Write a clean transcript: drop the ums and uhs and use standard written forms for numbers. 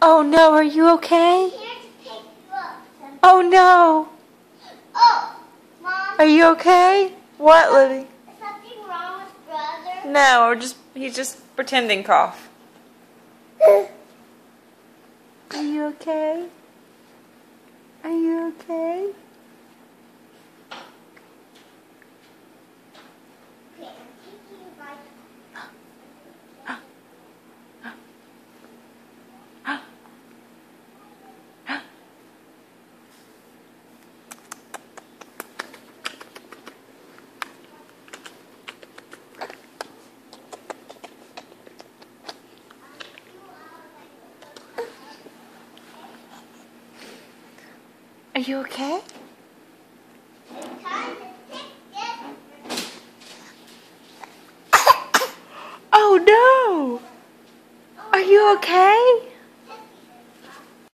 Oh no, are you okay? Here's pink books. Oh no. Oh, Mom. Are you okay? What, Libby? Is something wrong with brother? No, he's just pretending cough. Are you okay? Are you okay? Okay, I'm taking you by Are you okay? It's time to pick this. Oh no! Are you okay?